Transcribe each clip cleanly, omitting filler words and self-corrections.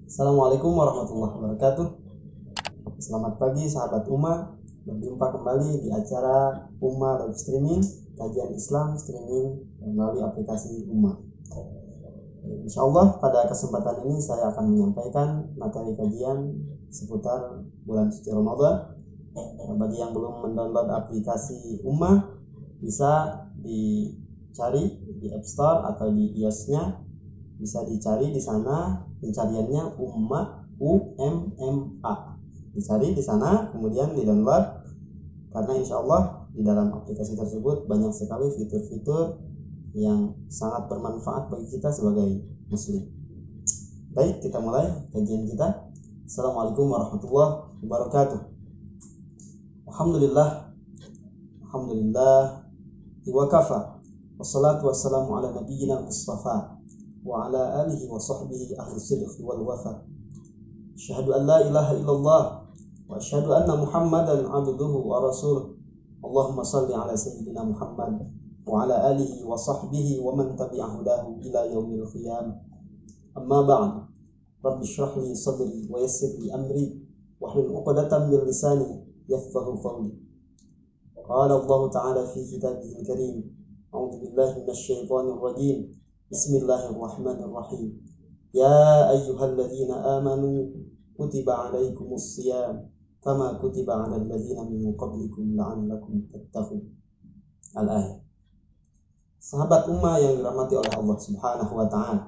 Assalamualaikum warahmatullahi wabarakatuh. Selamat pagi sahabat Umma. Berjumpa kembali di acara Umma Live Streaming, kajian Islam streaming melalui aplikasi Umma. Insya Allah pada kesempatan ini saya akan menyampaikan materi kajian seputar bulan suci Ramadan. Bagi yang belum mendownload aplikasi Umma, bisa dicari di App Store atau di iOS-nya. Bisa dicari di sana, pencariannya Umma, UMMA. Dicari di sana, kemudian di-download, karena insya Allah di dalam aplikasi tersebut banyak sekali fitur-fitur yang sangat bermanfaat bagi kita sebagai muslim. Baik, kita mulai kajian kita. Assalamualaikum warahmatullahi wabarakatuh. Alhamdulillah wa kafa, wassalatu wassalamu ala nabiyyina Mustafa wa ala alihi wa sahbihi ahli sidqi wal wafa. Asyhadu an la ilaha illallah wa asyhadu anna Muhammadan abduhu wa rasuluh. Allahumma salli ala sayyidina Muhammad wa ala alihi wa sahbihi wa man tabi'a hudahu ila yaumil qiyamah. Amma ba'd. Rabbi shrah li sadri wa yassir li amri wahlul 'uqdatam min lisani yafqahu qawli. Qala Allah ta'ala fi kitabihil karim. A'udzu billahi minasy syaithanir rajim. Bismillahirrahmanirrahim. Ya ayyuhalladzina amanu kutiba alaikumus shiyam kama kutiba alal ladzina min qablikum la'allakum tattaqun. Al-ayat. Sahabat Ummah yang dirahmati oleh Allah Subhanahu wa taala.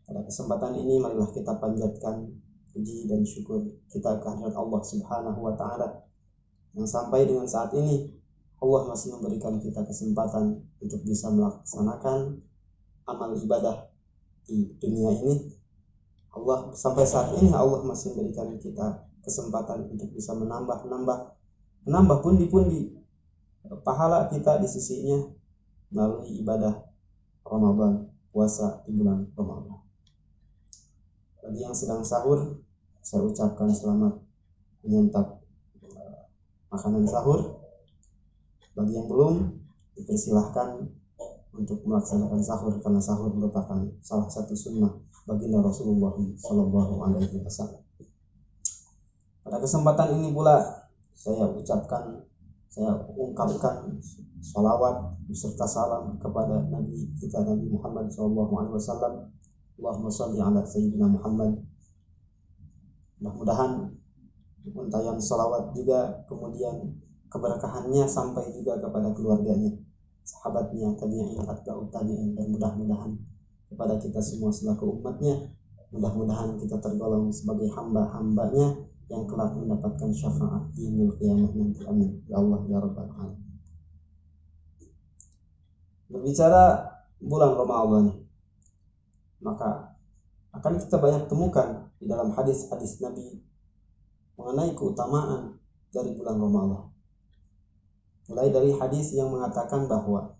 Pada kesempatan ini marilah kita panjatkan puji dan syukur kita kehadirat Allah Subhanahu wa taala yang sampai dengan saat ini Allah masih memberikan kita kesempatan untuk bisa melaksanakan amal ibadah di dunia ini. Allah sampai saat ini Allah masih memberikan kita kesempatan untuk bisa menambah pundi-pundi pahala kita di sisinya melalui ibadah Ramadan, puasa di bulan Ramadan. Bagi yang sedang sahur, saya ucapkan selamat menyantap makanan sahur. Bagi yang belum, dipersilahkan untuk melaksanakan sahur, karena sahur merupakan salah satu sunnah baginda Rasulullah Shallallahu Alaihi Wasallam. Pada kesempatan ini pula saya ungkapkan salawat beserta salam kepada Nabi kita Nabi Muhammad Shallallahu Alaihi Wasallam. Allahumma shalli ala sayyidina Muhammad. Mudah-mudahan untayan salawat juga kemudian keberkahannya sampai juga kepada keluarganya, sahabatnya, tabi'in, atba'ut tabi'in, dan mudah-mudahan kepada kita semua selaku umatnya, mudah-mudahan kita tergolong sebagai hamba-hambanya yang kelak mendapatkan syafaat di yaumil qiyamah nanti. Amin ya Allah ya rabbal alamin. Berbicara bulan Ramadan, maka akan kita banyak temukan di dalam hadis-hadis Nabi mengenai keutamaan dari bulan Ramadan. Mulai dari hadis yang mengatakan bahwa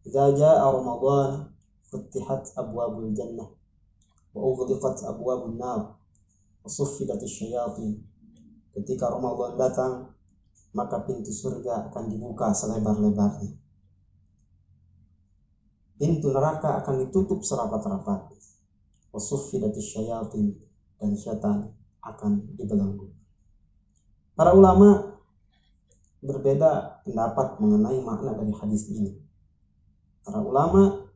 idza jaa Ramadan futihat abwabul jannah wa ughliqat abwabun nar wa suffidatisy syayatin. Ketika Ramadan datang, maka pintu surga akan dibuka selebar-lebarnya. Pintu neraka akan ditutup serapat-rapat. Wa suffidatisy syayatin, dan syaitan akan dibelenggu. Para ulama berbeda pendapat mengenai makna dari hadis ini. Para ulama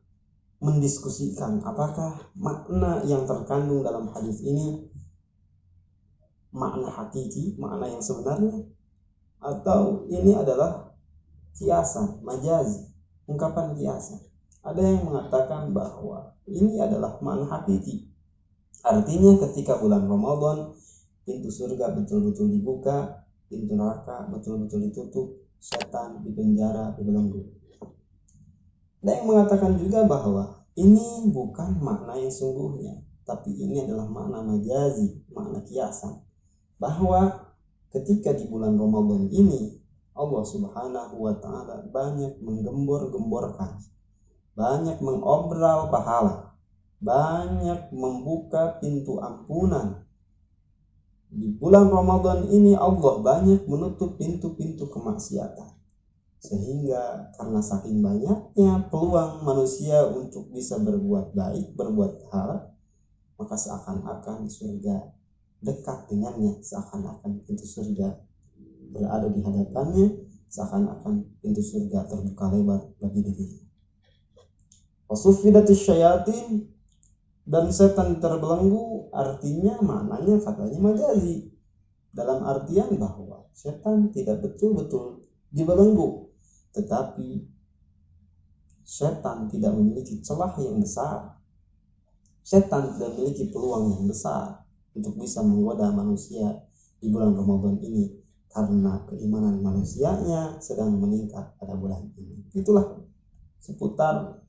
mendiskusikan apakah makna yang terkandung dalam hadis ini makna hakiki, makna yang sebenarnya, atau ini adalah kiasan, majazi, ungkapan kiasan. Ada yang mengatakan bahwa ini adalah makna hakiki. Artinya ketika bulan Ramadan, pintu surga betul-betul dibuka, pintu neraka betul-betul ditutup, setan dipenjara, dibelenggu. Ada yang mengatakan juga bahwa ini bukan makna yang sungguhnya, tapi ini adalah makna majazi, makna kiasan. Bahwa ketika di bulan Ramadan ini Allah Subhanahu wa taala banyak menggembor-gemborkan, banyak mengobral pahala, banyak membuka pintu ampunan. Di bulan Ramadan ini Allah banyak menutup pintu-pintu kemaksiatan. Sehingga karena saking banyaknya peluang manusia untuk bisa berbuat baik, berbuat pahala, maka seakan-akan surga dekat dengannya, seakan-akan pintu surga berada di hadapannya, seakan-akan pintu surga terbuka lebar bagi dirinya. Wasufidatis syayatin, dan setan terbelenggu, artinya maknanya katanya majazi, dalam artian bahwa setan tidak betul-betul dibelenggu, tetapi setan tidak memiliki celah yang besar, setan tidak memiliki peluang yang besar untuk bisa menggoda manusia di bulan Ramadan ini, karena keimanan manusianya sedang meningkat pada bulan ini. Itulah seputar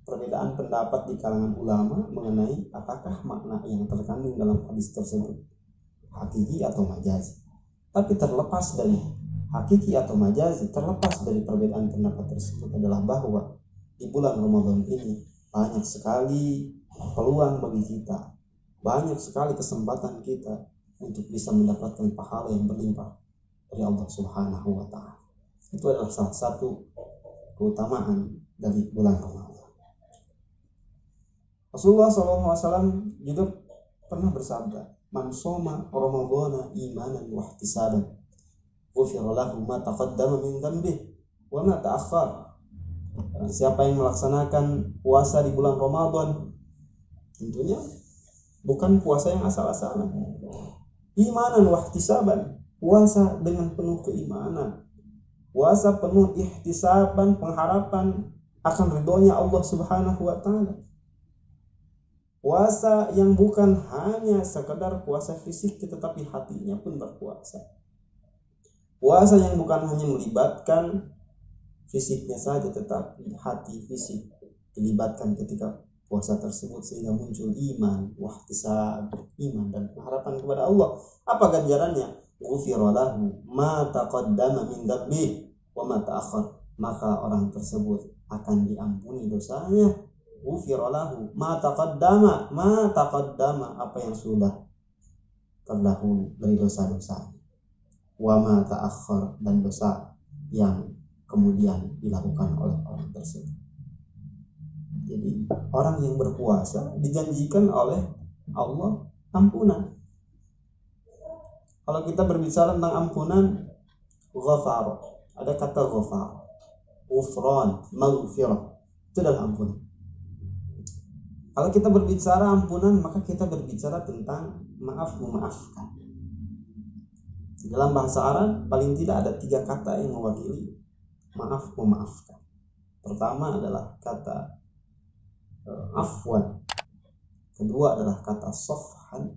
perbedaan pendapat di kalangan ulama mengenai apakah makna yang terkandung dalam hadis tersebut hakiki atau majazi. Tapi terlepas dari hakiki atau majazi, terlepas dari perbedaan pendapat tersebut adalah bahwa di bulan Ramadan ini banyak sekali peluang bagi kita, banyak sekali kesempatan kita untuk bisa mendapatkan pahala yang berlimpah dari Allah Subhanahu wa Ta'ala. Itu adalah salah satu keutamaan dari bulan Ramadan. Rasulullah SAW juga pernah bersabda, "Man shoma Ramadhana imanan wa ihtisaban, ghufira lahu ma taqaddama min dhanbihi wa ma ta'akhkhar." Siapa yang melaksanakan puasa di bulan Ramadan, tentunya bukan puasa yang asal-asalan, imanan wa ihtisaban, puasa dengan penuh keimanan, puasa penuh ihtisaban, pengharapan akan ridhonya Allah Subhanahu wa Ta'ala. Puasa yang bukan hanya sekedar puasa fisik, tetapi hatinya pun berpuasa. Puasa yang bukan hanya melibatkan fisiknya saja, tetapi hati fisik dilibatkan ketika puasa tersebut, sehingga muncul iman, wahtisab, iman dan pengharapan kepada Allah. Apa ganjarannya? Ghufira lahu ma taqaddama min dhanbihi wa ma ta'akhkhar, maka orang tersebut akan diampuni dosanya. Ghufira lahu ma taqaddama, apa yang sudah terdahulu dari dosa-dosanya, wa ma ta'akhkhar, dan dosa yang kemudian dilakukan oleh orang tersebut. Jadi orang yang berpuasa dijanjikan oleh Allah ampunan. Kalau kita berbicara tentang ampunan, ghafar, ada kata ghafar, ghufran, maghfirah, itu adalah ampunan. Kalau kita berbicara ampunan, maka kita berbicara tentang maaf, memaafkan. Dalam bahasa Arab paling tidak ada 3 kata yang mewakili maaf, memaafkan. Pertama adalah kata afwan, kedua adalah kata safhan,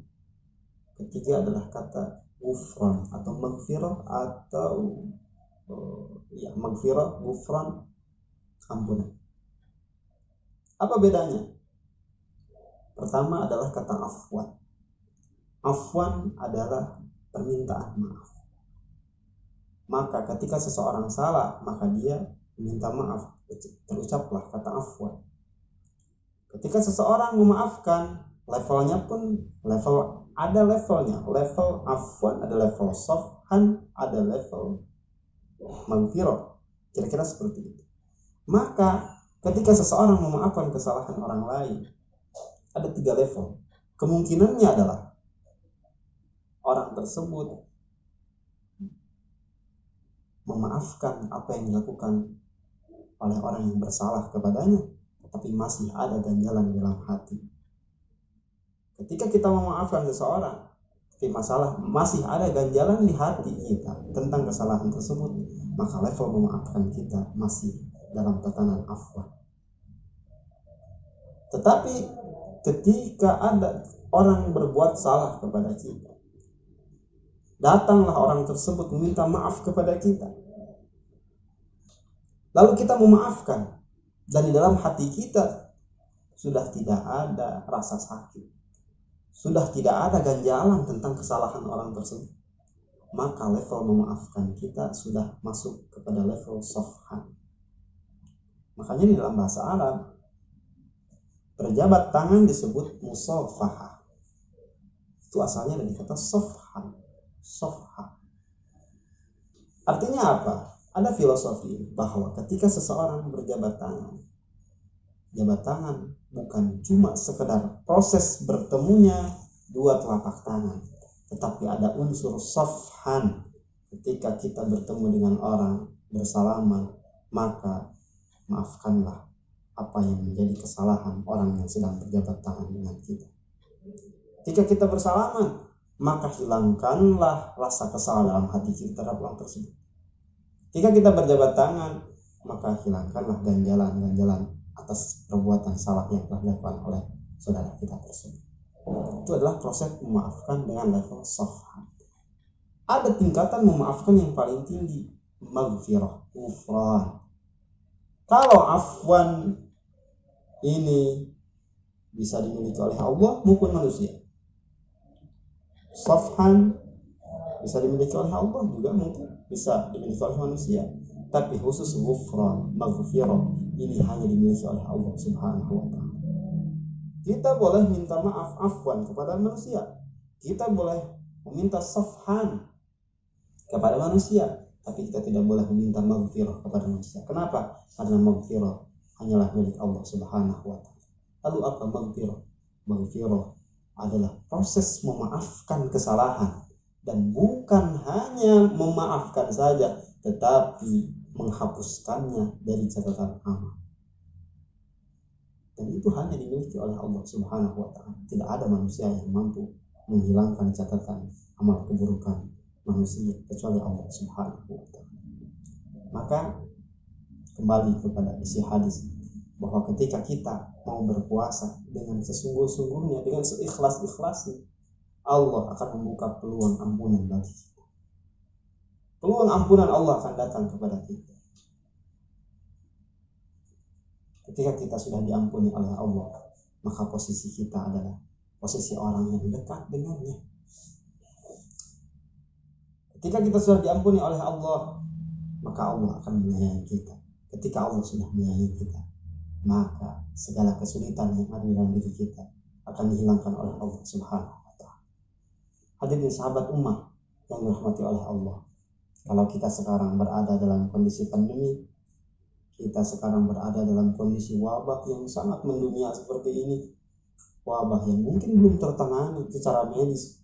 ketiga adalah kata ghufran atau maghfirah atau maghfirah, ghufran, ampunan. Apa bedanya? Pertama adalah kata afwan. Afwan adalah permintaan maaf. Maka ketika seseorang salah, maka dia meminta maaf, terucaplah kata afwan. Ketika seseorang memaafkan, levelnya pun ada levelnya. Level afwan ada level safhan, ada level maghfirah. Kira-kira seperti itu. Maka ketika seseorang memaafkan kesalahan orang lain, ada 3 level. Kemungkinannya adalah orang tersebut memaafkan apa yang dilakukan oleh orang yang bersalah kepadanya, tetapi masih ada ganjalan dalam hati. Ketika kita memaafkan seseorang, tapi masalah masih ada ganjalan di hati kita tentang kesalahan tersebut, maka level memaafkan kita masih dalam tatanan afwan. Tetapi ketika ada orang berbuat salah kepada kita, datanglah orang tersebut meminta maaf kepada kita, lalu kita memaafkan, dan di dalam hati kita sudah tidak ada rasa sakit, sudah tidak ada ganjalan tentang kesalahan orang tersebut, maka level memaafkan kita sudah masuk kepada level safhan. Makanya di dalam bahasa Arab berjabat tangan disebut musafahah. Itu asalnya dari kata safhan, safha. Artinya apa? Ada filosofi bahwa ketika seseorang berjabat tangan jabat tangan bukan cuma sekedar proses bertemunya dua telapak tangan, tetapi ada unsur safhan. Ketika kita bertemu dengan orang, bersalaman, maka maafkanlah apa yang menjadi kesalahan orang yang sedang berjabat tangan dengan kita. Ketika kita bersalaman, maka hilangkanlah rasa kesal dalam hati kita terhadap orang tersebut. Ketika kita berjabat tangan, maka hilangkanlah ganjalan-ganjalan atas perbuatan salah yang telah dilakukan oleh saudara kita tersebut. Itu adalah proses memaafkan dengan level safhan. Ada tingkatan memaafkan yang paling tinggi, maghfirah, ghufran. Kalau afwan ini bisa dimiliki oleh Allah maupun manusia, safhan bisa dimiliki oleh Allah juga mungkin bisa dimiliki oleh manusia. Tapi khusus ghufran, maghfirah ini hanya dimiliki oleh Allah Subhanahu wa ta'ala. Kita boleh minta maaf afwan kepada manusia, kita boleh meminta safhan kepada manusia, tapi kita tidak boleh meminta maghfirah kepada manusia. Kenapa? Karena maghfirah hanyalah milik Allah Subhanahu wa ta'ala. Lalu apa maghfirah? Maghfirah adalah proses memaafkan kesalahan, dan bukan hanya memaafkan saja, tetapi menghapuskannya dari catatan amal. Dan itu hanya dimiliki oleh Allah Subhanahu wa ta'ala. Tidak ada manusia yang mampu menghilangkan catatan amal keburukan manusia kecuali Allah Subhanahu wa ta'ala. Maka kembali kepada isi hadis, bahwa ketika kita mau berpuasa dengan sesungguh-sungguhnya, dengan seikhlas-ikhlasnya, Allah akan membuka peluang ampunan bagi kita. Peluang ampunan Allah akan datang kepada kita. Ketika kita sudah diampuni oleh Allah, maka posisi kita adalah posisi orang yang dekat dengannya. Ketika kita sudah diampuni oleh Allah, maka Allah akan menyayangi kita. Ketika Allah sudah menyayangi kita, maka segala kesulitan yang ada dalam diri kita akan dihilangkan oleh Allah Subhanahu wa ta'ala. Hadirin sahabat ummah yang dirahmati oleh Allah, kalau kita sekarang berada dalam kondisi pandemi, kita sekarang berada dalam kondisi wabah yang sangat mendunia seperti ini, wabah yang mungkin belum tertangani secara medis,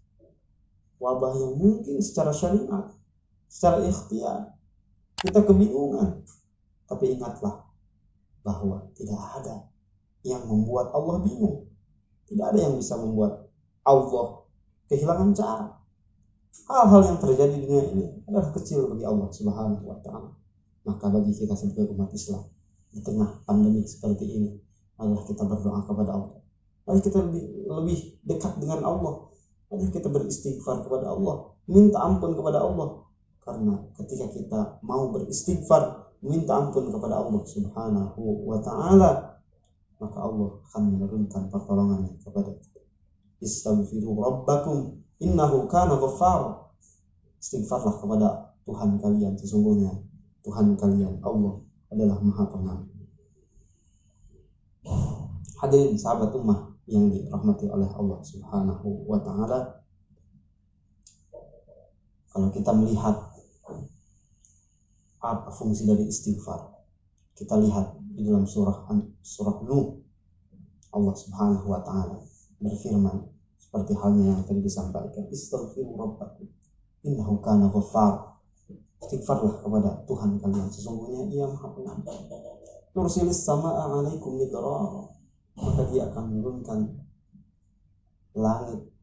wabah yang mungkin secara syariat, secara ikhtiar kita kebingungan. Tapi ingatlah bahwa tidak ada yang membuat Allah bingung, tidak ada yang bisa membuat Allah kehilangan cara. Hal-hal yang terjadi di dunia ini adalah kecil bagi Allah Subhanahu wa ta'ala. Maka bagi kita sebagai umat Islam di tengah pandemi seperti ini adalah kita berdoa kepada Allah. Mari kita lebih dekat dengan Allah. Mari kita beristighfar kepada Allah, minta ampun kepada Allah. Karena ketika kita mau beristighfar, minta ampun kepada Allah Subhanahu wa ta'ala, maka Allah akan menurunkan pertolongannya kepada kita. Istaghfiru rabbakum innahu kana ghaffara. Istighfarlah kepada Tuhan kalian, sesungguhnya Tuhan kalian Allah adalah Maha Pengampun. Hadirin sahabat ummah yang dirahmati oleh Allah Subhanahu wa ta'ala, kalau kita melihat apa fungsi dari istighfar, kita lihat di dalam surah Nuh, Allah Subhanahu wa ta'ala berfirman seperti halnya yang tadi disampaikan, istaghfiru rabbakum innahu kana ghaffara. Istighfarlah kepada Tuhan kalian, sesungguhnya Ia Maha Pengampun. Nursilis samaa'a 'alaikum midrara, maka Dia akan menurunkan langit,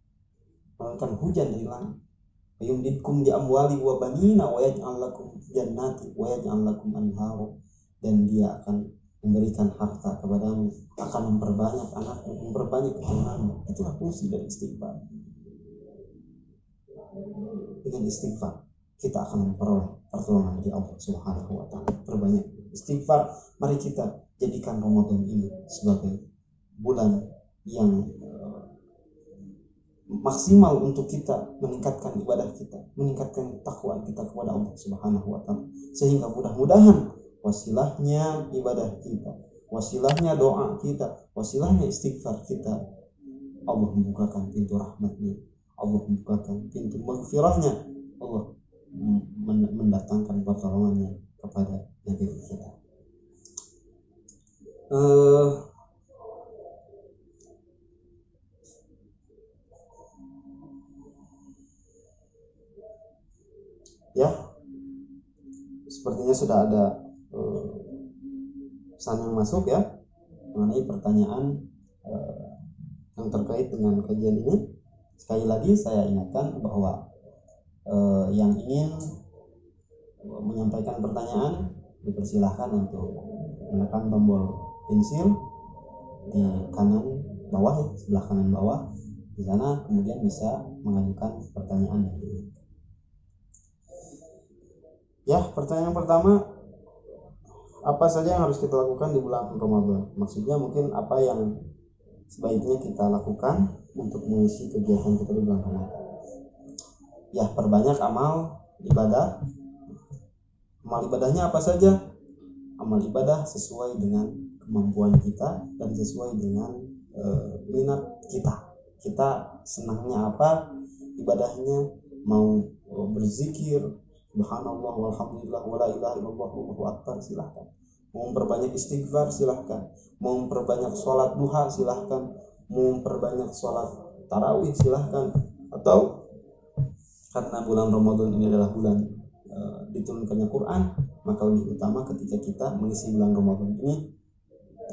menurunkan hujan dari langit. Yumditkum bi amwali wa banina wa yaj'al lakum jannati wa yaj'al lakum anhara, dan Dia akan memberikan harta kepadamu, akan memperbanyak anakmu, memperbanyak keturunanmu. Itulah fungsi dari istighfar. Dengan istighfar kita akan memperoleh pertolongan dari Allah Subhanahu wa ta'ala. Perbanyak istighfar. Mari kita jadikan Ramadan ini sebagai bulan yang maksimal untuk kita meningkatkan ibadah kita, meningkatkan takwa kita kepada Allah Subhanahu wa ta'ala, sehingga mudah-mudahan wasilahnya ibadah kita, wasilahnya doa kita, wasilahnya istighfar kita, Allah membukakan pintu rahmatnya, Allah membukakan pintu maghfirahnya, Allah mendatangkan pertolongannya kepada negeri kita. sudah ada pesan yang masuk ya mengenai pertanyaan yang terkait dengan kajian ini. Sekali lagi saya ingatkan bahwa yang ingin menyampaikan pertanyaan dipersilahkan untuk menekan tombol pensil di kanan bawah, sebelah kanan bawah. Di sana kemudian bisa mengajukan pertanyaan. Ya, pertanyaan pertama, apa saja yang harus kita lakukan di bulan Ramadan? Maksudnya mungkin apa yang sebaiknya kita lakukan untuk mengisi kegiatan kita di bulan Ramadan. Ya, perbanyak amal ibadah. Amal ibadahnya apa saja? Amal ibadah sesuai dengan kemampuan kita dan sesuai dengan minat kita. Kita senangnya apa ibadahnya, mau berzikir subhanallah walhamdulillah wala ilaha illallah wallahu akbar, silahkan. Mau memperbanyak istighfar, silahkan. Mau memperbanyak sholat duha, silahkan. Mau memperbanyak sholat tarawih, silahkan. Atau karena bulan Ramadan ini adalah bulan diturunkannya Quran, maka lebih utama ketika kita mengisi bulan Ramadan ini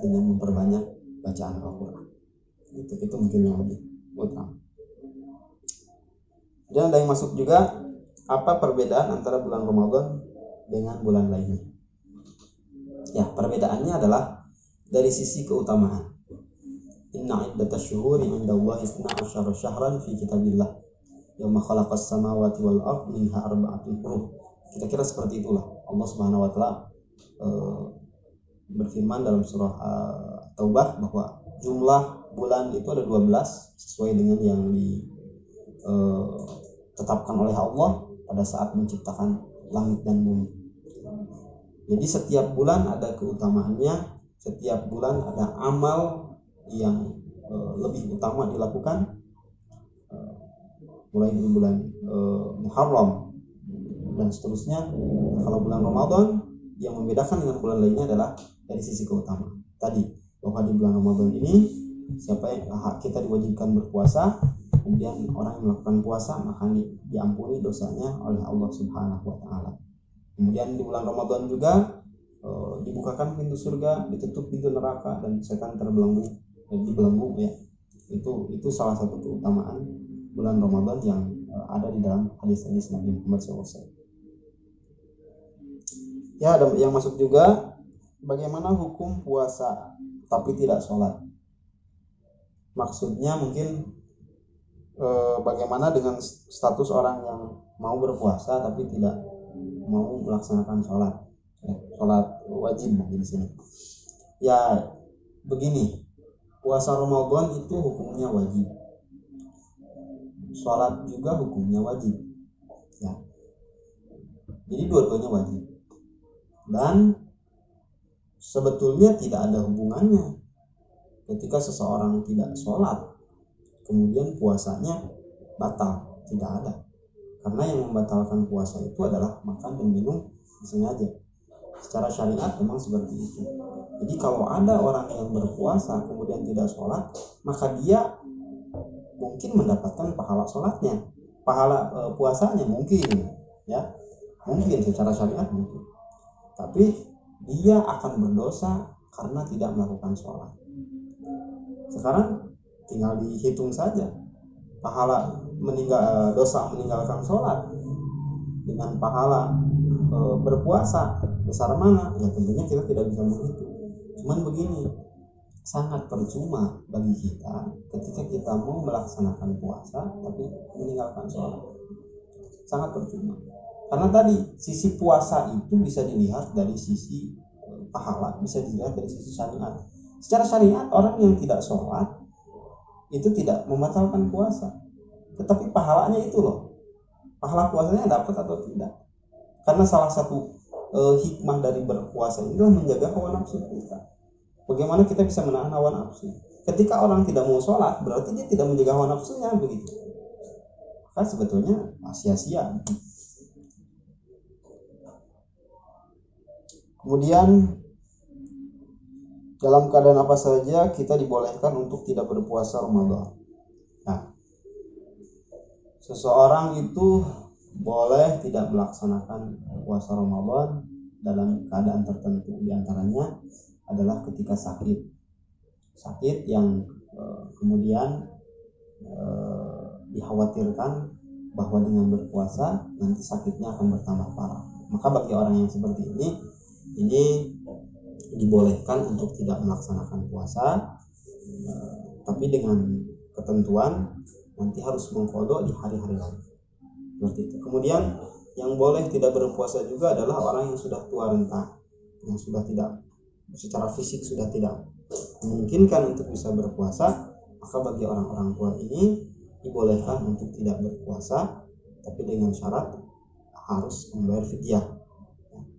dengan memperbanyak bacaan Al-Quran. Itu mungkin yang lebih utama. Dan ada yang masuk juga, apa perbedaan antara bulan Ramadan dengan bulan lainnya? Ya, perbedaannya adalah dari sisi keutamaan. Inna iddatash syuhuri 'indallahi 12 syahran fi kitabillah yauma khalaqas samawati wal ardh minha arba'atun hurum. Kira-kira seperti itulah Allah Subhanahu wa taala berfirman dalam surah Taubah bahwa jumlah bulan itu ada 12 sesuai dengan yang ditetapkan oleh Allah pada saat menciptakan langit dan bumi. Jadi setiap bulan ada keutamaannya, setiap bulan ada amal yang lebih utama dilakukan, mulai dari bulan Muharram dan seterusnya. Kalau bulan Ramadan yang membedakan dengan bulan lainnya adalah dari sisi keutamaan tadi, bahwa di bulan Ramadan ini siapa yang kita diwajibkan berpuasa, kemudian orang yang melakukan puasa maka diampuni dosanya oleh Allah Subhanahu wa taala. Kemudian di bulan Ramadan juga dibukakan pintu surga, ditutup pintu neraka, dan setan dibelenggu ya. Itu salah satu keutamaan bulan Ramadan yang ada di dalam hadis-hadis Nabi Muhammad SAW. Ya, ada yang masuk juga, bagaimana hukum puasa tapi tidak sholat? Maksudnya mungkin bagaimana dengan status orang yang mau berpuasa tapi tidak mau melaksanakan sholat wajib mungkin di sini. Ya, begini, puasa Ramadan itu hukumnya wajib, sholat juga hukumnya wajib, ya. Jadi dua-duanya wajib, dan sebetulnya tidak ada hubungannya ketika seseorang tidak sholat kemudian puasanya batal, tidak ada. Karena yang membatalkan puasa itu adalah makan dan minum disengaja. Secara syariat memang seperti itu. Jadi kalau ada orang yang berpuasa kemudian tidak sholat, maka dia mungkin mendapatkan pahala sholatnya, pahala puasanya mungkin, ya, mungkin secara syariat mungkin. Tapi dia akan berdosa karena tidak melakukan sholat. Sekarang tinggal dihitung saja pahala dosa meninggalkan sholat dengan pahala berpuasa besar mana, ya tentunya kita tidak bisa menghitung. Cuman begini, sangat percuma bagi kita ketika kita mau melaksanakan puasa tapi meninggalkan sholat. Sangat percuma, karena tadi sisi puasa itu bisa dilihat dari sisi pahala, bisa dilihat dari sisi syariat. Secara syariat orang yang tidak sholat itu tidak membatalkan puasa, tetapi pahalanya itu loh, pahala puasanya dapat atau tidak. Karena salah satu hikmah dari berpuasa itu adalah menjaga hawa nafsu kita. Bagaimana kita bisa menahan hawa nafsu? Ketika orang tidak mau sholat, berarti dia tidak menjaga hawa nafsunya, begitu. Maka sebetulnya sia-sia. Kemudian dalam keadaan apa saja kita dibolehkan untuk tidak berpuasa Ramadan? Nah, seseorang itu boleh tidak melaksanakan puasa Ramadan dalam keadaan tertentu. Di antaranya adalah ketika sakit yang kemudian dikhawatirkan bahwa dengan berpuasa nanti sakitnya akan bertambah parah. Maka bagi orang yang seperti ini dibolehkan untuk tidak melaksanakan puasa, tapi dengan ketentuan nanti harus mengqadha di hari-hari lain. Seperti itu. Kemudian yang boleh tidak berpuasa juga adalah orang yang sudah tua renta, yang sudah tidak secara fisik sudah tidak memungkinkan untuk bisa berpuasa, maka bagi orang-orang tua ini dibolehkan untuk tidak berpuasa, tapi dengan syarat harus membayar fidyah,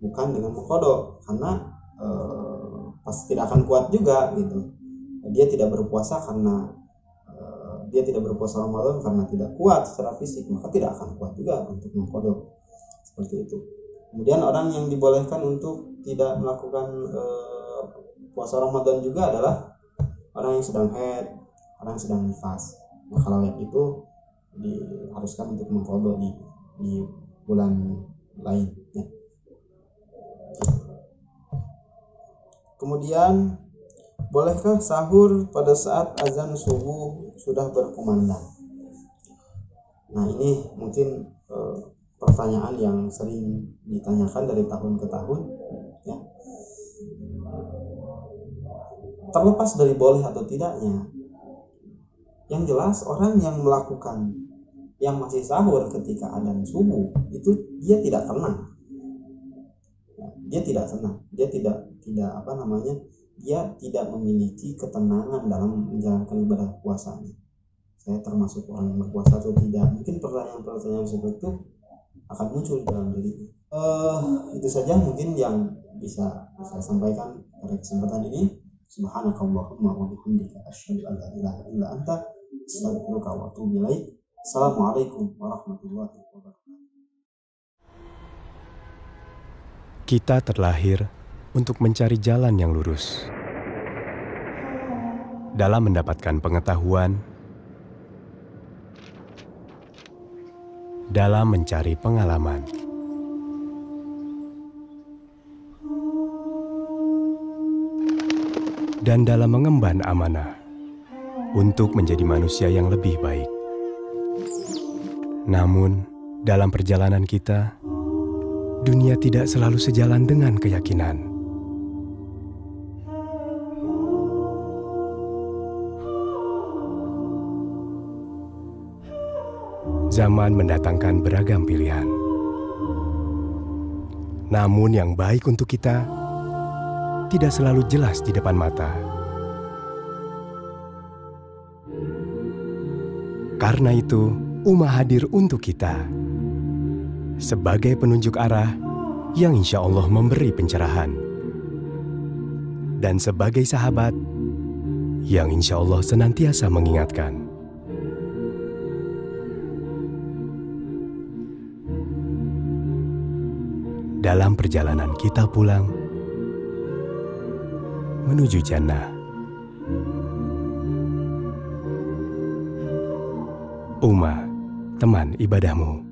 bukan dengan mengqadha, karena pasti tidak akan kuat juga gitu. Dia tidak berpuasa karena dia tidak berpuasa Ramadan karena tidak kuat secara fisik, maka tidak akan kuat juga untuk mengqadha. Seperti itu. Kemudian orang yang dibolehkan untuk tidak melakukan puasa Ramadan juga adalah orang yang sedang haid, orang yang sedang nifas. Nah, kalau yang itu diharuskan untuk mengqadha di bulan lain. Ya. Kemudian, bolehkah sahur pada saat azan subuh sudah berkumandang? Nah, ini mungkin pertanyaan yang sering ditanyakan dari tahun ke tahun. Ya. Terlepas dari boleh atau tidaknya, yang jelas orang yang melakukan yang masih sahur ketika adzan subuh itu dia tidak tenang. Dia tidak tenang. Dia tidak dia tidak memiliki ketenangan dalam menjalankan ibadah puasanya. Saya termasuk orang yang berpuasa atau tidak? Mungkin pertanyaan-pertanyaan seperti itu akan muncul dalam diri. Itu saja mungkin yang bisa saya sampaikan pada kesempatan ini. Subhanakallahumma wa bihamdika asyhadu an la ilaha illa anta astaghfiruka wa atubu ilaik. Assalamualaikum warahmatullahi wabarakatuh. Kita terlahir untuk mencari jalan yang lurus. Dalam mendapatkan pengetahuan, dalam mencari pengalaman, dan dalam mengemban amanah untuk menjadi manusia yang lebih baik. Namun, dalam perjalanan kita, dunia tidak selalu sejalan dengan keyakinan. Zaman mendatangkan beragam pilihan. Namun yang baik untuk kita tidak selalu jelas di depan mata. Karena itu, Ummah hadir untuk kita sebagai penunjuk arah yang insya Allah memberi pencerahan, dan sebagai sahabat yang insya Allah senantiasa mengingatkan. Dalam perjalanan kita pulang menuju jannah, Ummah, teman ibadahmu.